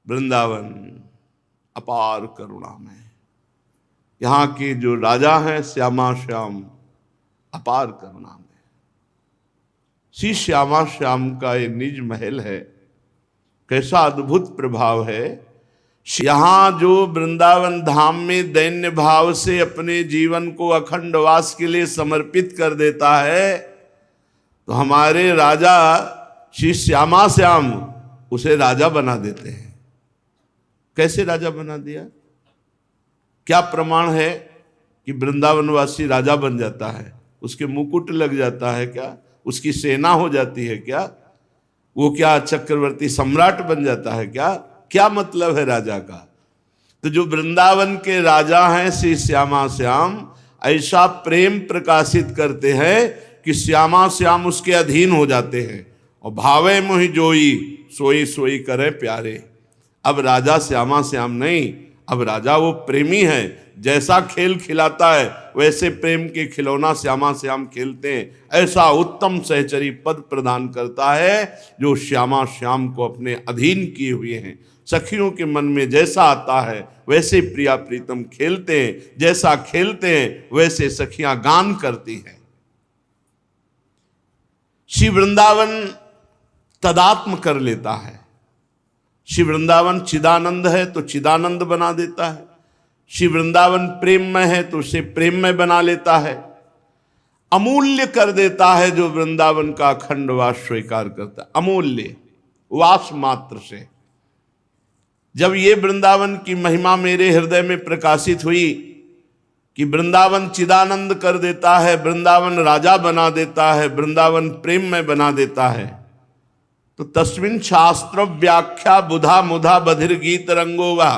वृंदावन अपार करुणा में। यहाँ के जो राजा हैं श्यामा श्याम अपार करुणा में। श्री श्यामा श्याम का ये निज महल है, कैसा अद्भुत प्रभाव है। यहाँ जो वृंदावन धाम में दैन्य भाव से अपने जीवन को अखंड वास के लिए समर्पित कर देता है, तो हमारे राजा श्री श्यामा श्याम उसे राजा बना देते हैं। कैसे राजा बना दिया? क्या प्रमाण है कि वृंदावनवासी राजा बन जाता है? उसके मुकुट लग जाता है क्या? उसकी सेना हो जाती है क्या? वो क्या चक्रवर्ती सम्राट बन जाता है क्या? क्या मतलब है राजा का? तो जो वृंदावन के राजा हैं श्री श्यामा श्याम, ऐसा प्रेम प्रकाशित करते हैं कि श्यामा श्याम उसके अधीन हो जाते हैं। और भावे मोहि जोई सोई सोई करे प्यारे। अब राजा श्यामा श्याम नहीं, अब राजा वो प्रेमी है। जैसा खेल खिलाता है वैसे प्रेम के खिलौना श्यामा श्याम खेलते हैं। ऐसा उत्तम सहचरी पद प्रदान करता है जो श्यामा श्याम को अपने अधीन किए हुए हैं। सखियों के मन में जैसा आता है वैसे प्रिया प्रीतम खेलते हैं, जैसा खेलते हैं वैसे सखियां गान करती हैं। श्री वृंदावन तदात्म कर लेता है। श्री वृंदावन चिदानंद है तो चिदानंद बना देता है। श्री वृंदावन प्रेममय है तो उसे प्रेममय बना लेता है। अमूल्य कर देता है जो वृंदावन का अखंड वास स्वीकार करता है। अमूल्य वास मात्र से। जब ये वृंदावन की महिमा मेरे हृदय में प्रकाशित हुई कि वृंदावन चिदानंद कर देता है, वृंदावन राजा बना देता है, वृंदावन प्रेममय बना देता है, तो तस्मिन् शास्त्र व्याख्या बुधा मुधा बधिर गीत रंगोवा।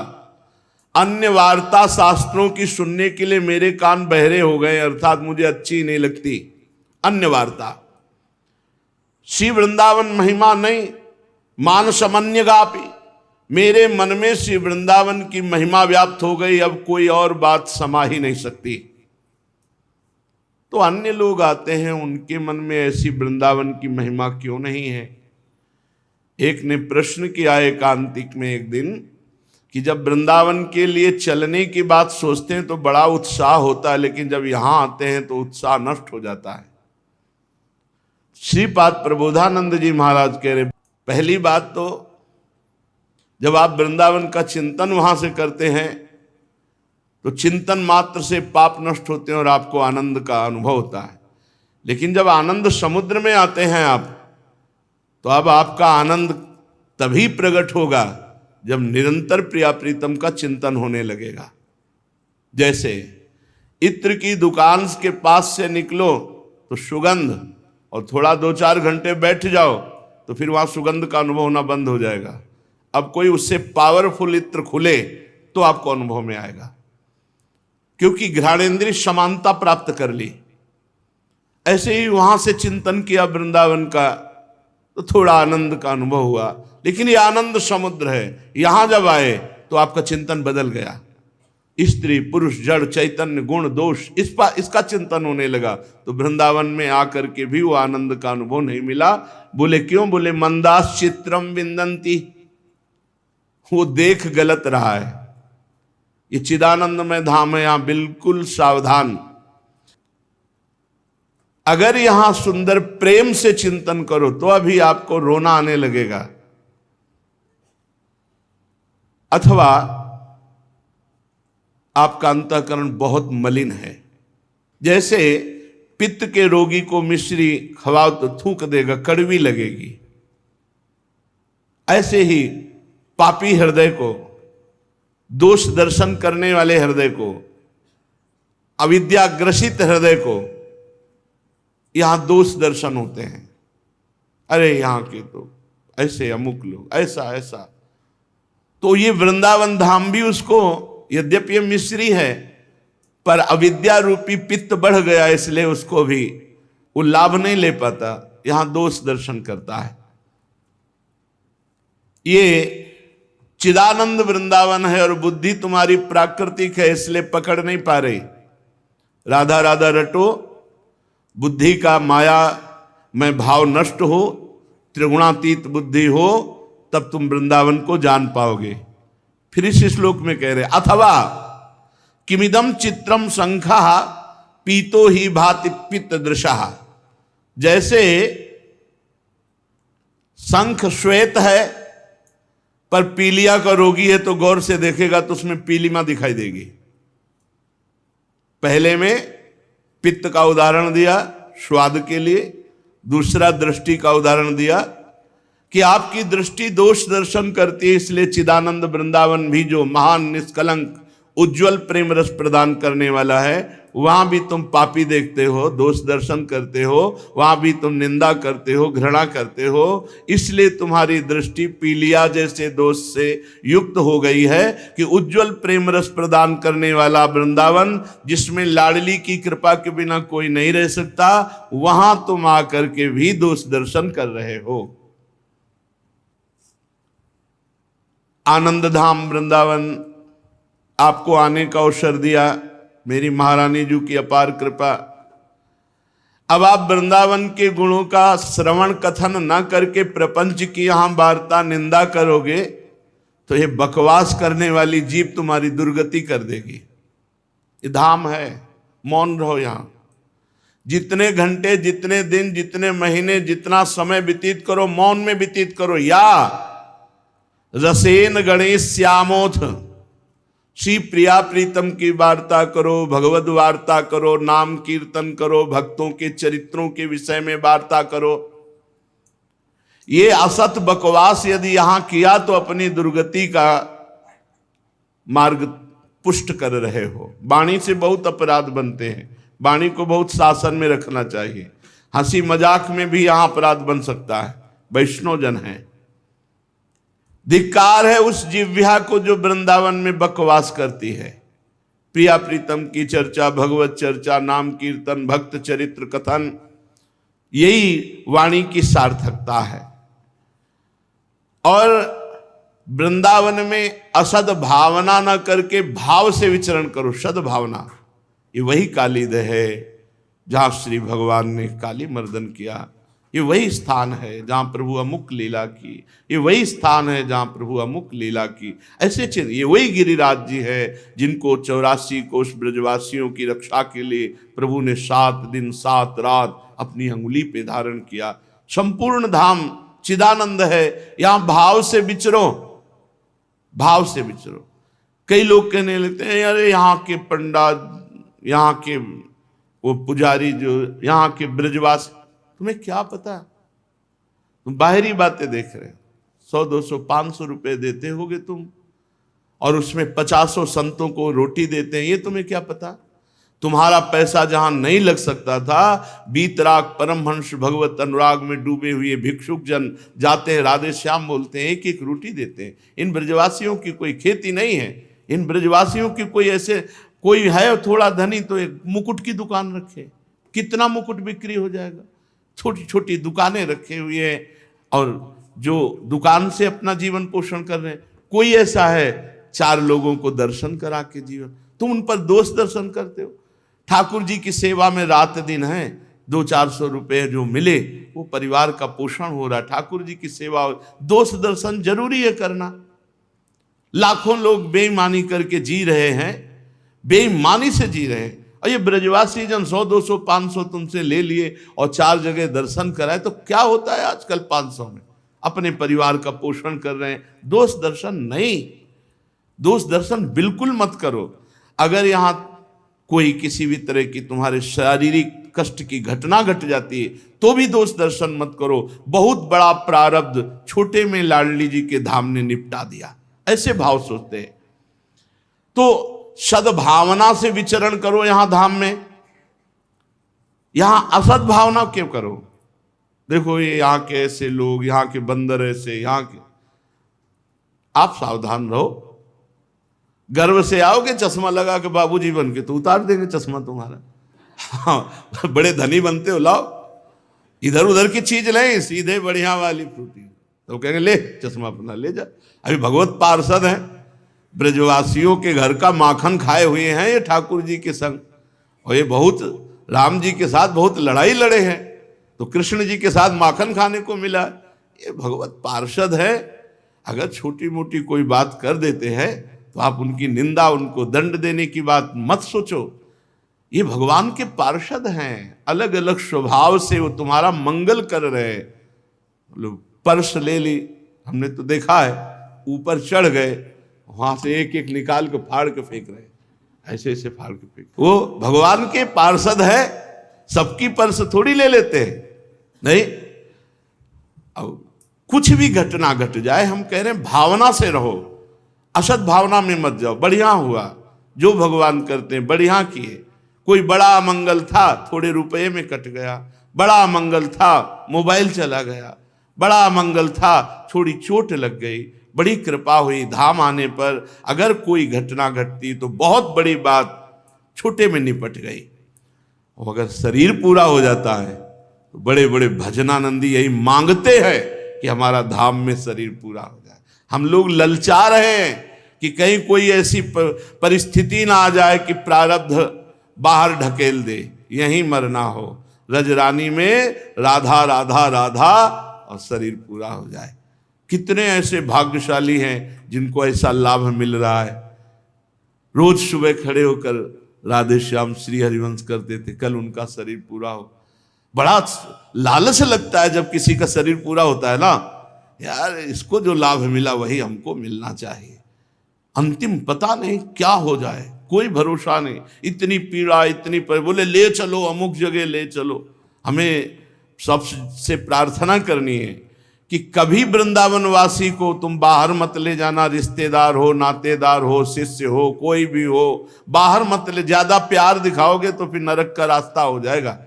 अन्य वार्ता शास्त्रों की सुनने के लिए मेरे कान बहरे हो गए, अर्थात मुझे अच्छी नहीं लगती अन्य वार्ता। श्री वृंदावन महिमा नहीं, मानसमन्य गापी। मेरे मन में श्री वृंदावन की महिमा व्याप्त हो गई, अब कोई और बात समा ही नहीं सकती। तो अन्य लोग आते हैं, उनके मन में ऐसी वृंदावन की महिमा क्यों नहीं है? एक ने प्रश्न किया एकांतिक में एक दिन कि जब वृंदावन के लिए चलने की बात सोचते हैं तो बड़ा उत्साह होता है, लेकिन जब यहां आते हैं तो उत्साह नष्ट हो जाता है। श्रीपाद प्रबोधानंद जी महाराज कह रहे, पहली बात तो जब आप वृंदावन का चिंतन वहां से करते हैं तो चिंतन मात्र से पाप नष्ट होते हैं और आपको आनंद का अनुभव होता है। लेकिन जब आनंद समुद्र में आते हैं आप, तो अब आपका आनंद तभी प्रकट होगा जब निरंतर प्रिया प्रीतम का चिंतन होने लगेगा। जैसे इत्र की दुकान के पास से निकलो तो सुगंध, और थोड़ा 2-4 घंटे बैठ जाओ तो फिर वहां सुगंध का अनुभव होना बंद हो जाएगा। अब कोई उससे पावरफुल इत्र खुले तो आपको अनुभव में आएगा, क्योंकि घ्राणेन्द्रिय समानता प्राप्त कर ली। ऐसे ही वहां से चिंतन किया वृंदावन का तो थोड़ा आनंद का अनुभव हुआ, लेकिन ये आनंद समुद्र है। यहां जब आए तो आपका चिंतन बदल गया। स्त्री पुरुष जड़ चैतन्य गुण दोष इसका चिंतन होने लगा। तो वृंदावन में आकर के भी वो आनंद का अनुभव नहीं मिला। बोले क्यों? बोले मंदास चित्रम विंदंती, वो देख गलत रहा है। ये चिदानंदमय धाम है, यहां बिल्कुल सावधान। अगर यहां सुंदर प्रेम से चिंतन करो तो अभी आपको रोना आने लगेगा, अथवा आपका अंतःकरण बहुत मलिन है। जैसे पित्त के रोगी को मिश्री खवाओ तो थूक देगा, कड़वी लगेगी। ऐसे ही पापी हृदय को, दोष दर्शन करने वाले हृदय को, अविद्याग्रसित हृदय को यहां दोष दर्शन होते हैं। अरे यहां के तो ऐसे अमुक लोग, ऐसा ऐसा। तो ये वृंदावन धाम भी उसको, यद्यपि ये मिश्री है, पर अविद्या रूपी पित्त बढ़ गया, इसलिए उसको भी वो लाभ नहीं ले पाता, यहां दोष दर्शन करता है। ये चिदानंद वृंदावन है और बुद्धि तुम्हारी प्राकृतिक है, इसलिए पकड़ नहीं पा रही। राधा राधा रटो, बुद्धि का माया में भाव नष्ट हो, त्रिगुणातीत बुद्धि हो, तब तुम वृंदावन को जान पाओगे। फिर इस श्लोक में कह रहे अथवा किमिदम चित्रम शंखा पीतो ही भाति पित्त दृशा। जैसे शंख श्वेत है पर पीलिया का रोगी है तो गौर से देखेगा तो उसमें पीलिमा दिखाई देगी। पहले में पित्त का उदाहरण दिया स्वाद के लिए, दूसरा दृष्टि का उदाहरण दिया कि आपकी दृष्टि दोष दर्शन करती है, इसलिए चिदानंद वृंदावन भी जो महान निष्कलंक उज्जवल प्रेम रस प्रदान करने वाला है, वहां भी तुम पापी देखते हो, दोष दर्शन करते हो, वहां भी तुम निंदा करते हो, घृणा करते हो, इसलिए तुम्हारी दृष्टि पीलिया जैसे दोष से युक्त हो गई है कि उज्जवल प्रेम रस प्रदान करने वाला वृंदावन, जिसमें लाडली की कृपा के बिना कोई नहीं रह सकता, वहां तुम आकर के भी दोष दर्शन कर रहे हो। आनंद धाम वृंदावन आपको आने का अवसर दिया, मेरी महारानी जी की अपार कृपा। अब आप वृंदावन के गुणों का श्रवण कथन न करके प्रपंच की यहां वार्ता निंदा करोगे तो ये बकवास करने वाली जीभ तुम्हारी दुर्गति कर देगी। ये धाम है, मौन रहो यहां। जितने घंटे, जितने दिन, जितने महीने, जितना समय व्यतीत करो मौन में व्यतीत करो। या रसेन गणेश श्यामोथ, श्री प्रिया प्रीतम की वार्ता करो, भगवद वार्ता करो, नाम कीर्तन करो, भक्तों के चरित्रों के विषय में वार्ता करो। ये असत बकवास यदि यहां किया तो अपनी दुर्गति का मार्ग पुष्ट कर रहे हो। वाणी से बहुत अपराध बनते हैं, वाणी को बहुत शासन में रखना चाहिए। हंसी मजाक में भी यहां अपराध बन सकता है। वैष्णव जन है, धिक्कार है उस जिह्वा को जो वृंदावन में बकवास करती है। प्रिया प्रीतम की चर्चा, भगवत चर्चा, नाम कीर्तन, भक्त चरित्र कथन, यही वाणी की सार्थकता है। और वृंदावन में असद भावना न करके भाव से विचरण करो। सद्भावना, ये वही कालीद है जहां श्री भगवान ने काली मर्दन किया। ये वही स्थान है जहां प्रभु अमुक लीला की, ये वही स्थान है जहां प्रभु अमुक लीला की। ऐसे चिन्ह, ये वही गिरिराज जी है जिनको 84 कोष ब्रजवासियों की रक्षा के लिए प्रभु ने 7 दिन 7 रात अपनी अंगुली पे धारण किया। संपूर्ण धाम चिदानंद है। यहां भाव से विचरो, भाव से विचरो। कई लोग कहने लगते हैं अरे यहाँ के पंडा, यहाँ के वो पुजारी, जो यहाँ के ब्रजवासी, तुम्हें क्या पता, तुम बाहरी बातें देख रहे हो। 100 200 500 रुपए देते होगे तुम, और उसमें 50 संतों को रोटी देते हैं, ये तुम्हें क्या पता। तुम्हारा पैसा जहां नहीं लग सकता था, बीतराग परमहंस भगवत अनुराग में डूबे हुए भिक्षुक जन जाते हैं, राधे श्याम बोलते हैं, एक एक रोटी देते हैं। इन ब्रजवासियों की कोई खेती नहीं है, इन ब्रजवासियों की कोई ऐसे, कोई है थोड़ा धनी तो एक मुकुट की दुकान रखे, कितना मुकुट बिक्री हो जाएगा। छोटी छोटी दुकानें रखे हुए हैं और जो दुकान से अपना जीवन पोषण कर रहे हैं। कोई ऐसा है 4 लोगों को दर्शन करा के जीवन, तुम उन पर दोष दर्शन करते हो। ठाकुर जी की सेवा में रात दिन है, 200-400 रुपए जो मिले वो परिवार का पोषण हो रहा है। ठाकुर जी की सेवा, दोष दर्शन जरूरी है करना। लाखों लोग बेईमानी करके जी रहे हैं, बेईमानी से जी रहे हैं। और ये ब्रजवासी जन 100 200 500 तुमसे ले लिए और 4 जगह दर्शन कराए, तो क्या होता है आजकल 500 में, अपने परिवार का पोषण कर रहे हैं। दोष दर्शन नहीं, दोष दर्शन बिल्कुल मत करो। अगर यहाँ कोई किसी भी तरह की तुम्हारे शारीरिक कष्ट की घटना घट जाती है तो भी दोष दर्शन मत करो। बहुत बड़ा प्रारब्ध छोटे में लाडली जी के धाम ने निपटा दिया, ऐसे भाव सोचते हैं। तो सद्भावना से विचरण करो यहां धाम में, यहां असद भावना क्यों करो। देखो ये यहाँ के ऐसे लोग, यहाँ के बंदर ऐसे, यहाँ के, आप सावधान रहो। गर्व से आओगे चश्मा लगा के बाबूजी बन के, तो उतार देंगे चश्मा तुम्हारा। हाँ, बड़े धनी बनते हो, लाओ इधर उधर की चीज लें, सीधे बढ़िया वाली फ्रूटी, तो कहेंगे ले चश्मा अपना ले जा। अभी भगवत पार्षद हैं, ब्रजवासियों के घर का माखन खाए हुए हैं ये ठाकुर जी के संग, और ये बहुत राम जी के साथ बहुत लड़ाई लड़े हैं, तो कृष्ण जी के साथ माखन खाने को मिला। ये भगवत पार्षद है, अगर छोटी मोटी कोई बात कर देते हैं तो आप उनकी निंदा, उनको दंड देने की बात मत सोचो। ये भगवान के पार्षद हैं, अलग अलग स्वभाव से वो तुम्हारा मंगल कर रहे हैं। पर्स ले ली, हमने तो देखा है, ऊपर चढ़ गए, वहां से एक एक निकाल के फाड़ के फेंक रहे, ऐसे ऐसे फाड़ के फेंक। वो भगवान के पार्षद है, सबकी पर्स थोड़ी ले लेते हैं, नहीं। अब कुछ भी घटना घट जाए, हम कह रहे हैं भावना से रहो, असत भावना में मत जाओ। बढ़िया हुआ जो भगवान करते हैं, बढ़िया किए। कोई बड़ा मंगल था, थोड़े रुपए में कट गया। बड़ा मंगल था, मोबाइल चला गया। बड़ा मंगल था, थोड़ी चोट लग गई। बड़ी कृपा हुई, धाम आने पर अगर कोई घटना घटती तो बहुत बड़ी बात छोटे में निपट गई। और अगर शरीर पूरा हो जाता है तो बड़े बड़े भजनानंदी यही मांगते हैं कि हमारा धाम में शरीर पूरा हो जाए। हम लोग ललचा रहे हैं कि कहीं कोई ऐसी परिस्थिति ना आ जाए कि प्रारब्ध बाहर ढकेल दे, यहीं मरना हो। रजरानी में राधा राधा राधा और शरीर पूरा हो जाए। कितने ऐसे भाग्यशाली हैं जिनको ऐसा लाभ मिल रहा है। रोज सुबह खड़े होकर राधे श्याम श्री हरिवंश करते थे, कल उनका शरीर पूरा हो। बड़ा लालच लगता है जब किसी का शरीर पूरा होता है ना, यार इसको जो लाभ मिला वही हमको मिलना चाहिए। अंतिम पता नहीं क्या हो जाए, कोई भरोसा नहीं। इतनी पीड़ा, इतनी बोले ले चलो अमुक जगह ले चलो। हमें सबसे प्रार्थना करनी है कि कभी वृंदावन वासी को तुम बाहर मत ले जाना। रिश्तेदार हो, नातेदार हो, शिष्य हो, कोई भी हो, बाहर मत ले। ज्यादा प्यार दिखाओगे तो फिर नरक का रास्ता हो जाएगा।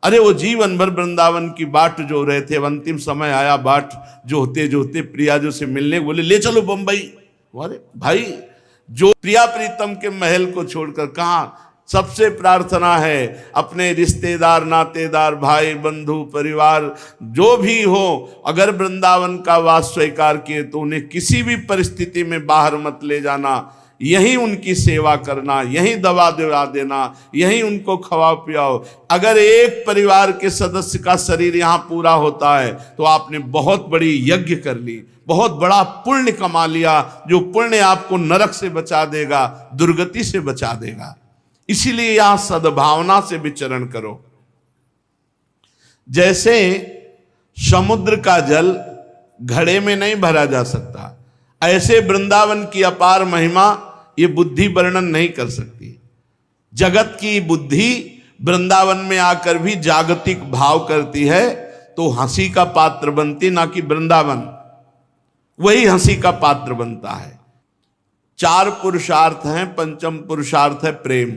अरे वो जीवन भर वृंदावन की बाट जो रहे थे, अंतिम समय आया बाट जोते जोते प्रिया जो से मिलने, बोले ले चलो बंबई। अरे भाई, जो प्रिया प्रीतम के महल को छोड़कर कहाँ। सबसे प्रार्थना है अपने रिश्तेदार, नातेदार, भाई बंधु, परिवार जो भी हो, अगर वृंदावन का वास स्वीकार किए तो उन्हें किसी भी परिस्थिति में बाहर मत ले जाना। यहीं उनकी सेवा करना, यहीं दवा दिला देना, यहीं उनको खवा पियाओ। अगर एक परिवार के सदस्य का शरीर यहाँ पूरा होता है तो आपने बहुत बड़ी यज्ञ कर ली, बहुत बड़ा पुण्य कमा लिया, जो पुण्य आपको नरक से बचा देगा, दुर्गति से बचा देगा। इसीलिए यहां सद्भावना से विचरण करो। जैसे समुद्र का जल घड़े में नहीं भरा जा सकता, ऐसे वृंदावन की अपार महिमा ये बुद्धि वर्णन नहीं कर सकती। जगत की बुद्धि वृंदावन में आकर भी जागतिक भाव करती है तो हंसी का पात्र बनती, ना कि वृंदावन वही हंसी का पात्र बनता है। 4 पुरुषार्थ हैं, पंचम पुरुषार्थ है प्रेम।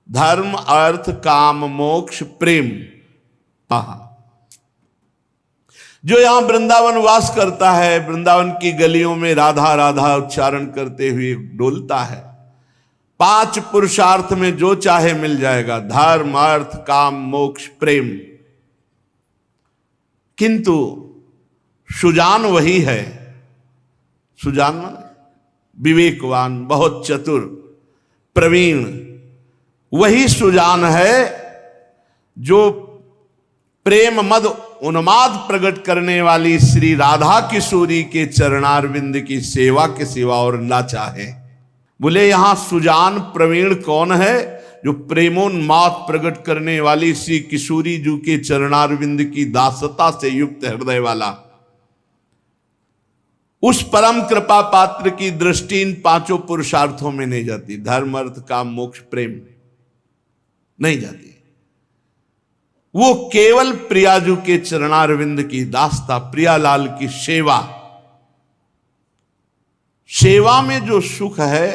धर्म, अर्थ, काम, मोक्ष, प्रेम। पहा, जो यहां वृंदावन वास करता है, वृंदावन की गलियों में राधा राधा उच्चारण करते हुए डोलता है। 5 पुरुषार्थ में जो चाहे मिल जाएगा, धर्म, अर्थ, काम, मोक्ष, प्रेम। किंतु सुजान वही है, सुजान विवेकवान, बहुत चतुर, प्रवीण, वही सुजान है जो प्रेम मद उन्माद प्रकट करने वाली श्री राधा किशोरी के चरणारविंद की सेवा के सिवा और ना चाहे। बोले यहां सुजान प्रवीण कौन है? जो प्रेमोन्माद प्रकट करने वाली श्री किशोरी जी के चरणारविंद की दासता से युक्त हृदय वाला। उस परम कृपा पात्र की दृष्टि इन 5 पुरुषार्थों में नहीं जाती। धर्म, अर्थ, काम, मोक्ष, प्रेम नहीं जाती। वो केवल प्रियाजू के चरणारविंद की दास्ता, प्रियालाल की सेवा। सेवा में जो सुख है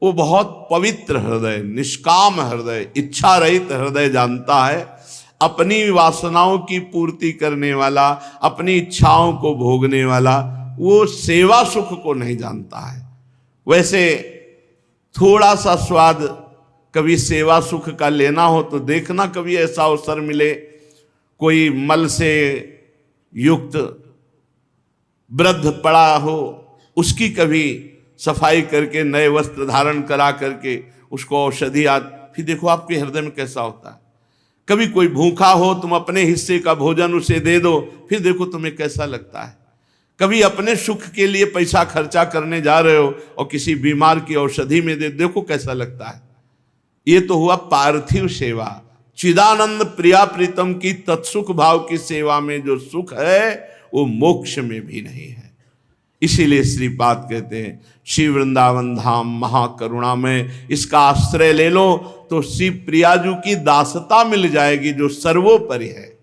वो बहुत पवित्र हृदय, निष्काम हृदय, इच्छा रहित हृदय जानता है। अपनी वासनाओं की पूर्ति करने वाला, अपनी इच्छाओं को भोगने वाला, वो सेवा सुख को नहीं जानता है। वैसे थोड़ा सा स्वाद कभी सेवा सुख का लेना हो तो देखना, कभी ऐसा अवसर मिले, कोई मल से युक्त वृद्ध पड़ा हो, उसकी कभी सफाई करके नए वस्त्र धारण करा करके उसको औषधि फिर देखो आपके हृदय में कैसा होता है। कभी कोई भूखा हो, तुम अपने हिस्से का भोजन उसे दे दो, फिर देखो तुम्हें कैसा लगता है। कभी अपने सुख के लिए पैसा खर्चा करने जा रहे हो और किसी बीमार की औषधि में दे, देखो कैसा लगता है। ये तो हुआ पार्थिव सेवा। चिदानंद प्रिया प्रीतम की तत्सुख भाव की सेवा में जो सुख है वो मोक्ष में भी नहीं है। इसीलिए श्रीपाद कहते हैं श्री वृंदावन धाम महाकरुणा में इसका आश्रय ले लो तो श्री प्रियाजू की दासता मिल जाएगी जो सर्वोपरि है।